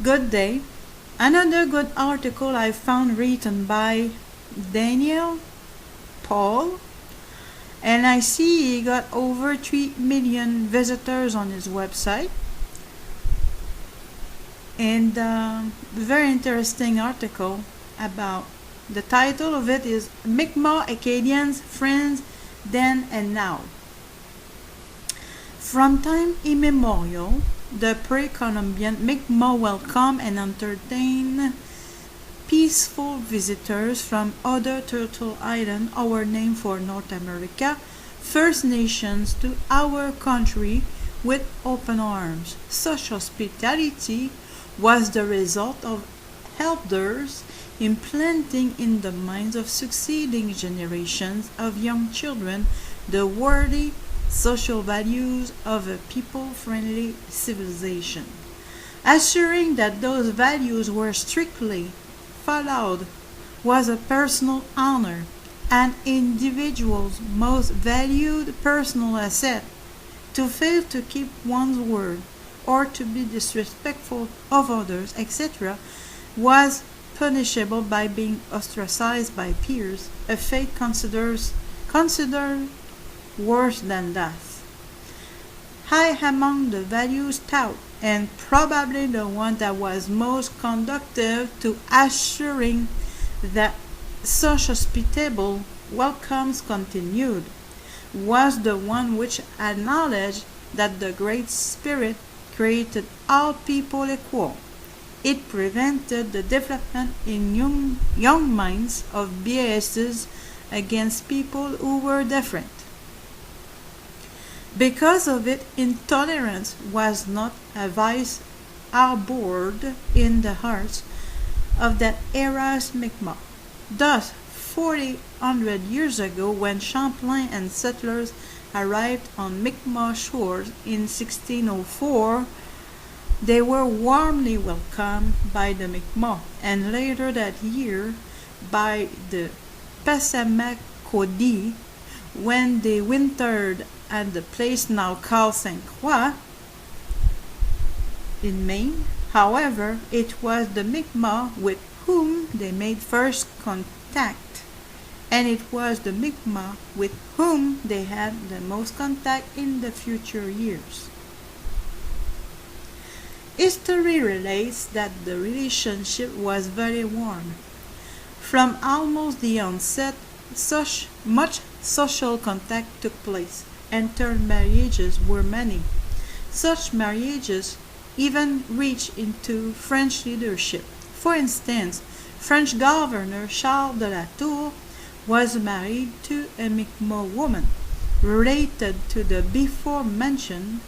Good day. Another good article I found written by Daniel Paul, and I see he got over 3 million visitors on his website. And very interesting article about the title of it is Mi'kmaq Acadians, Friends Then and Now. From time immemorial, the pre-Columbian Mi'kmaq welcome and entertain peaceful visitors from other Turtle Island, our name for North America, First Nations to our country with open arms. Such hospitality was the result of elders implanting in the minds of succeeding generations of young children the worthy social values of a people-friendly civilization. Assuring that those values were strictly followed was a personal honor, an individual's most valued personal asset. To fail to keep one's word or to be disrespectful of others, etc., was punishable by being ostracized by peers, a fate considered worse than death. High among the values taught, and probably the one that was most conducive to assuring that such hospitable welcomes continued, was the one which acknowledged that the Great Spirit created all people equal. It prevented the development in young minds of biases against people who were different. Because of it, intolerance was not a vice harbored in the hearts of that era's Mi'kmaq. Thus, 400 years ago, when Champlain and settlers arrived on Mi'kmaq shores in 1604, they were warmly welcomed by the Mi'kmaq, and later that year by the Passamaquoddy when they wintered at the place now called St. Croix in Maine. However, it was the Mi'kmaq with whom they made first contact, and it was the Mi'kmaq with whom they had the most contact in the future years. History relates that the relationship was very warm. From almost the onset, much social contact took place, and term marriages were many. Such marriages even reached into French leadership. For instance, French Governor Charles de la Tour was married to a Mi'kmaq woman related to the before mentioned.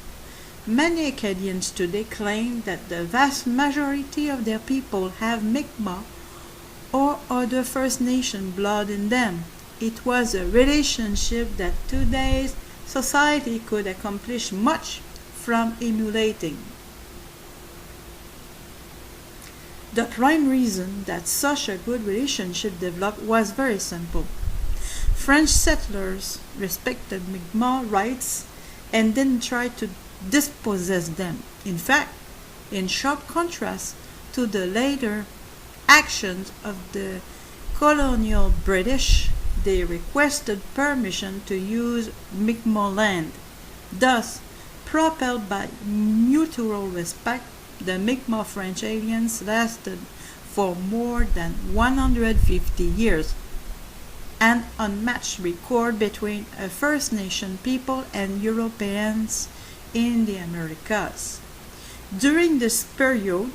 Many Acadians today claim that the vast majority of their people have Mi'kmaq or other First Nation blood in them. It was a relationship that today's society could accomplish much from emulating. The prime reason that such a good relationship developed was very simple. French settlers respected Mi'kmaq rights and didn't try to dispossess them. In fact, in sharp contrast to the later actions of the colonial British, they requested permission to use Mi'kmaq land. Thus, propelled by mutual respect, the Mi'kmaq French alliance lasted for more than 150 years, an unmatched record between a First Nation people and Europeans in the Americas. During this period,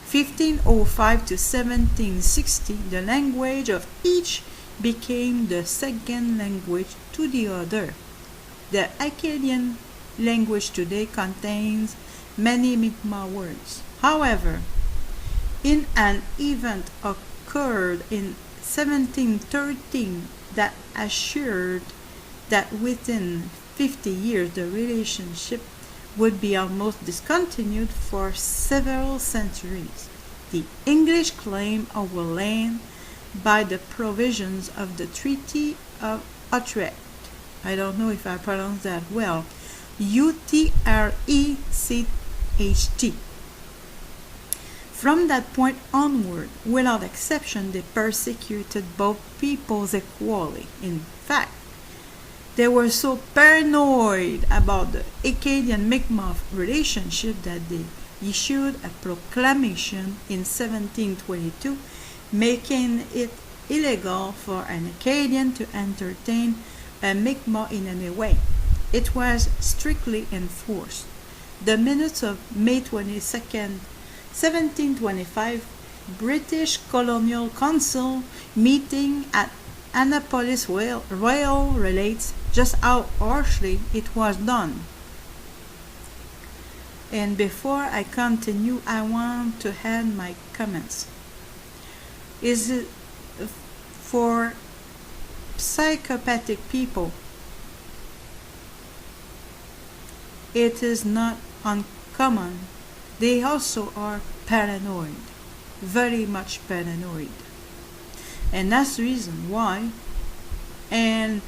1505 to 1760, the language of each became the second language to the other. The Acadian language today contains many Mi'kmaq words. However, in an event occurred in 1713 that assured that within 50 years the relationship would be almost discontinued for several centuries, the English claimed our land by the provisions of the Treaty of Utrecht. I don't know if I pronounced that well. Utrecht. From that point onward, without exception, they persecuted both peoples equally. In fact, they were so paranoid about the Acadian-Mi'kmaq relationship that they issued a proclamation in 1722 making it illegal for an Acadian to entertain a Mi'kmaq in any way. It was strictly enforced. The minutes of May 22nd, 1725, British Colonial Council meeting at Annapolis Royal relates just how harshly it was done. And before I continue, I want to add my comments. Is it for psychopathic people? It is not uncommon. They also are paranoid, very much paranoid. And that's the reason why. And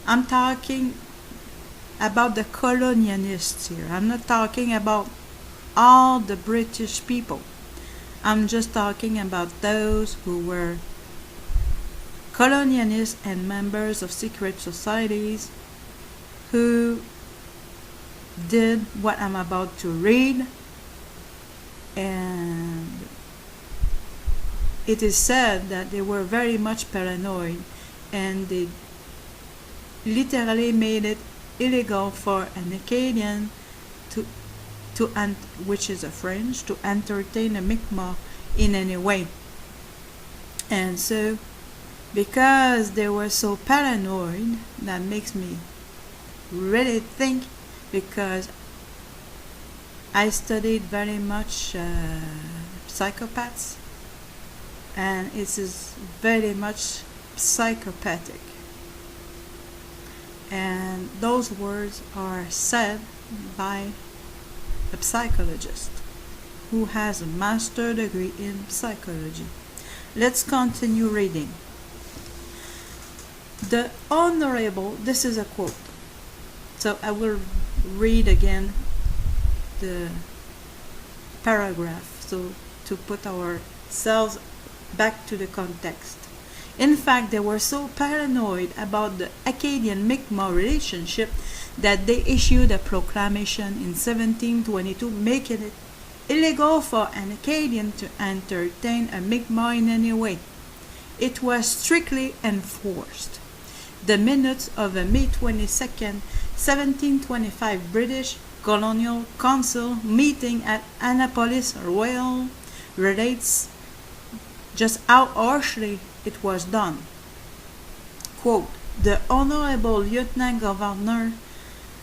I'm talking about the colonialists here. I'm not talking about all the British people. I'm just talking about those who were colonialists and members of secret societies who did what I'm about to read. And it is said that they were very much paranoid and they literally made it illegal for an Acadian which is a French, to entertain a Mi'kmaq in any way. And so, because they were so paranoid, that makes me really think, because I studied very much psychopaths, and it is very much psychopathic. And those words are said by a psychologist who has a master's degree in psychology. Let's continue reading. The Honorable, this is a quote, so I will read again the paragraph, so to put ourselves back to the context. In fact, they were so paranoid about the Acadian-Mi'kmaq relationship that they issued a proclamation in 1722 making it illegal for an Acadian to entertain a Mi'kmaq in any way. It was strictly enforced. The minutes of a May 22nd, 1725 British Colonial Council meeting at Annapolis Royal relates just how harshly it was done. Quote, the Honorable Lieutenant Governor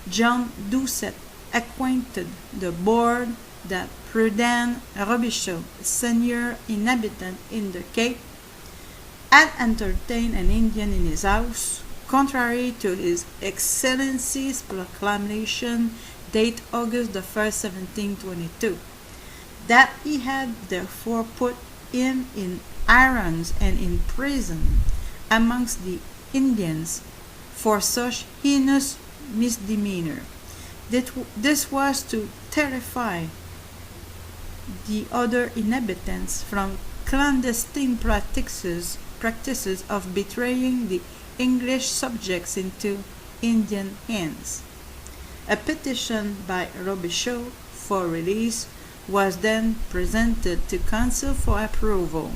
John Doucet acquainted the board that Prudent Robichaud, a senior inhabitant in the Cape, had entertained an Indian in his house, contrary to His Excellency's proclamation date August the 1st, 1722, that he had therefore put him in irons and in prison amongst the Indians for such heinous misdemeanor. This was to terrify the other inhabitants from clandestine practices of betraying the English subjects into Indian hands. A petition by Robichaud for release was then presented to Council for approval.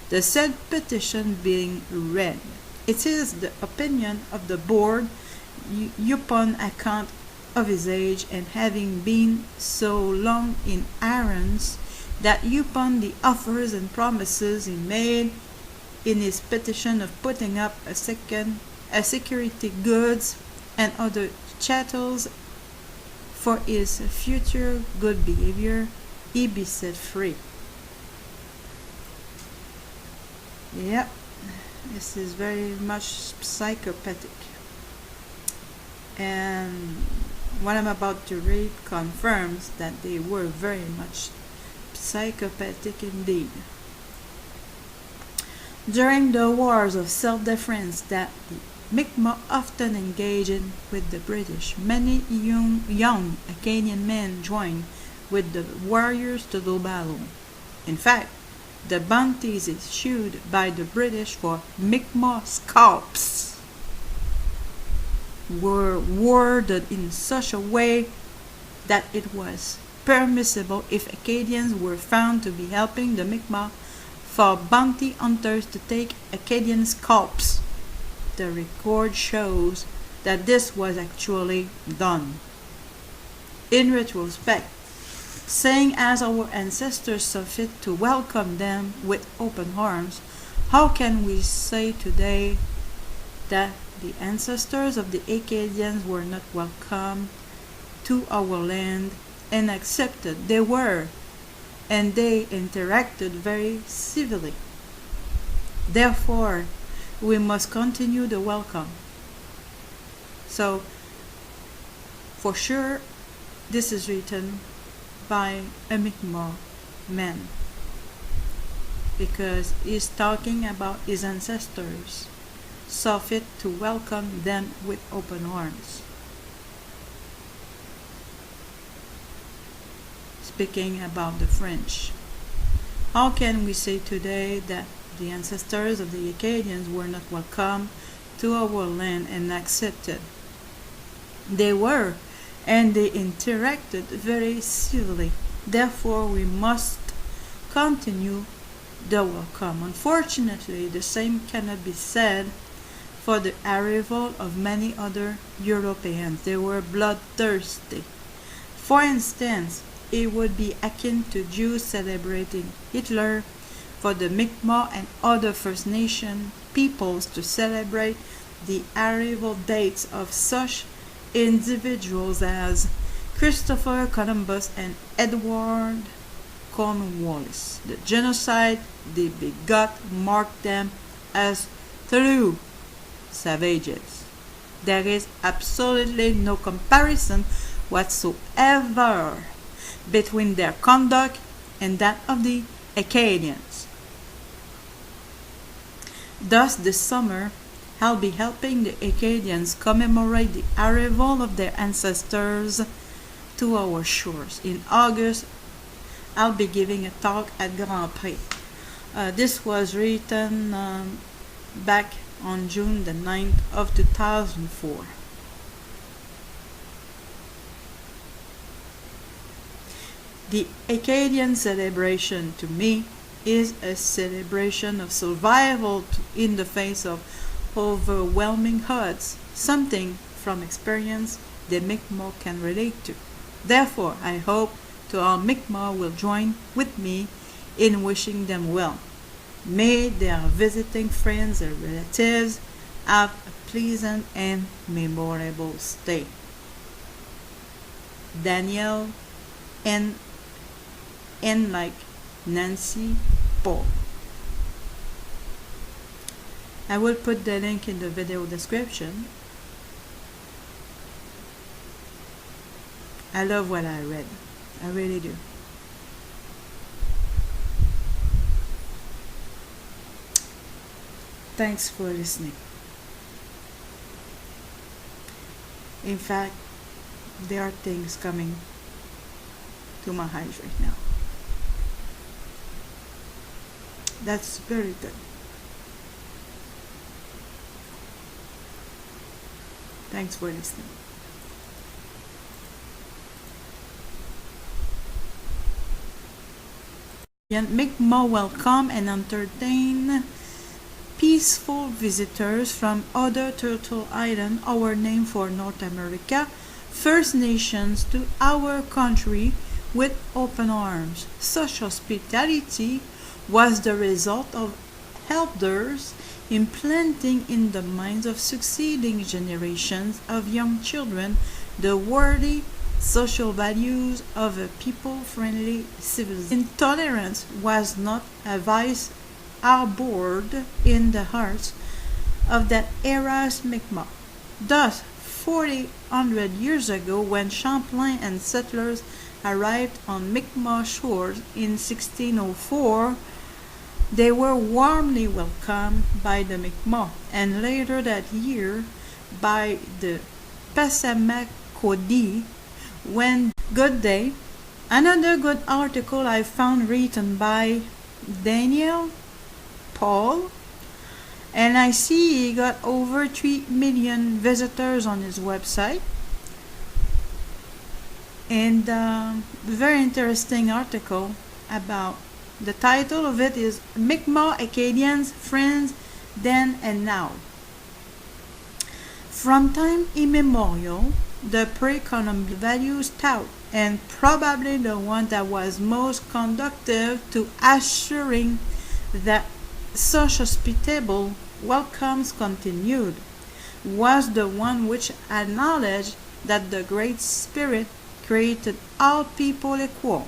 The said petition being read, it is the opinion of the board, upon account of his age and having been so long in irons, that upon the offers and promises he made in his petition of putting up a security goods and other chattels for his future good behavior, he be set free. Yep, this is very much psychopathic. And what I'm about to read confirms that they were very much psychopathic indeed. During the wars of self-defense that the Mi'kmaq often engaged in with the British, many young Acadian men joined with the warriors to do battle. In fact, the bounties issued by the British for Mi'kmaq scalps were worded in such a way that it was permissible if Acadians were found to be helping the Mi'kmaq for bounty hunters to take Acadian scalps. The record shows that this was actually done. In retrospect, saying as our ancestors saw fit to welcome them with open arms, how can we say today that the ancestors of the Acadians were not welcome to our land and accepted? They were, and they interacted very civilly. Therefore, we must continue the welcome. So, for sure, this is written by a Mi'kmaq man, because he's talking about his ancestors saw fit to welcome them with open arms. Speaking about the French, how can we say today that the ancestors of the Acadians were not welcome to our land and accepted? They were, and they interacted very civilly. Therefore, we must continue the welcome. Unfortunately, the same cannot be said for the arrival of many other Europeans. They were bloodthirsty. For instance, it would be akin to Jews celebrating Hitler, for the Mi'kmaq and other First Nation peoples to celebrate the arrival dates of such individuals as Christopher Columbus and Edward Cornwallis. The genocide they begot marked them as true savages. There is absolutely no comparison whatsoever between their conduct and that of the Acadians. Thus, this summer, I'll be helping the Acadians commemorate the arrival of their ancestors to our shores. In August, I'll be giving a talk at Grand Prix. This was written back on June the 9th of 2004. The Acadian celebration to me is a celebration of survival in the face of overwhelming odds, something from experience the Mi'kmaq can relate to. Therefore, I hope to all Mi'kmaq will join with me in wishing them well. May their visiting friends and relatives have a pleasant and memorable stay. Daniel N. like Nancy Paul. I will put the link in the video description. I love what I read. I really do. Thanks for listening. In fact, there are things coming to my eyes right now. That's very good. Thanks for listening. Mi'kmaq welcome and entertain peaceful visitors from other Turtle Island, our name for North America, First Nations, to our country with open arms. Such hospitality was the result of elders implanting in the minds of succeeding generations of young children the worthy social values of a people-friendly civilization. Intolerance was not a vice harbored in the hearts of that era's Mi'kmaq. Thus, 400 years ago, when Champlain and settlers arrived on Mi'kmaq shores in 1604, they were warmly welcomed by the Mi'kmaq, and later that year by the Passamaquoddy, when Good Day Another good article I found written by Daniel Paul, and I see he got over 3 million visitors on his website. And very interesting article about, the title of it is Mi'kmaq Acadians, Friends Then and Now. From time immemorial, the pre-columbian values taught, and probably the one that was most conducive to assuring that such hospitable welcomes continued, was the one which acknowledged that the Great Spirit created all people equal.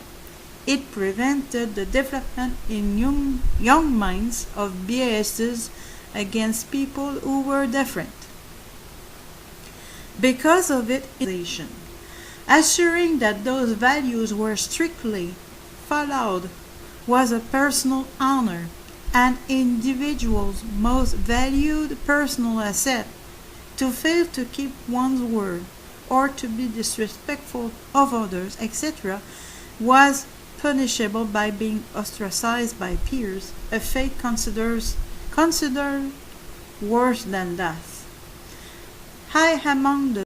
It prevented the development in young minds of biases against people who were different. Because of it, assuring that those values were strictly followed was a personal honor, an individual's most valued personal asset. To fail to keep one's word, or to be disrespectful of others, etc., was punishable by being ostracized by peers, a fate considered worse than death. High among the